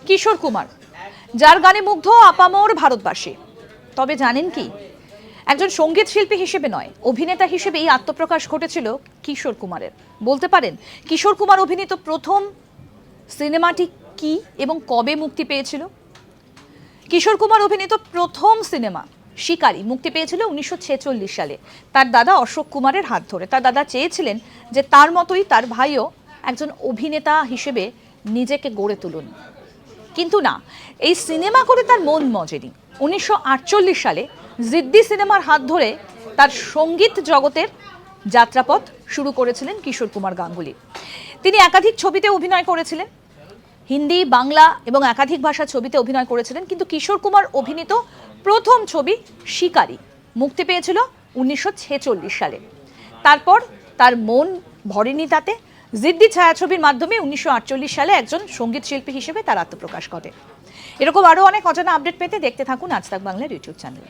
কিশোর কুমার, যার গানে মুগ্ধ আপামর ভারতবাসী। তবে জানেন কি, একজন সঙ্গীত শিল্পী হিসেবে নয়, অভিনেতা হিসেবে এই আত্মপ্রকাশ ঘটেছিল কিশোর কুমারের। বলতে পারেন কিশোর কুমার অভিনীত প্রথম সিনেমাটি কি এবং কবে মুক্তি পেয়েছিল? কিশোর কুমার অভিনীত প্রথম সিনেমা শিকারী মুক্তি পেয়েছিল 1946 সালে, তার দাদা অশোক কুমারের হাত ধরে। তার দাদা চেয়েছিলেন যে তার মতোই তার ভাইও একজন অভিনেতা হিসেবে নিজেকে গড়ে তুলুন, কিন্তু না, এই সিনেমা করে তার মন মজেনি। 1948 সালে জিদ্দি সিনেমার হাত ধরে তার সঙ্গীত জগতের যাত্রাপথ শুরু করেছিলেন কিশোর কুমার গাঙ্গুলি। তিনি একাধিক ছবিতে অভিনয় করেছিলেন, হিন্দি, বাংলা এবং একাধিক ভাষার ছবিতে অভিনয় করেছিলেন, কিন্তু কিশোর কুমার অভিনীত প্রথম ছবি শিকারী মুক্তি পেয়েছিল 1946 সালে। তারপর তার মন ভরেনি তাতে। জিদ্দি ছায়াছবির মাধ্যমে 1948 সালে একজন সঙ্গীত শিল্পী হিসেবে তার আত্মপ্রকাশ ঘটে। এরকম আরও অনেক অজানা আপডেট পেতে দেখতে থাকুন আজ তাক বাংলার ইউটিউব চ্যানেল।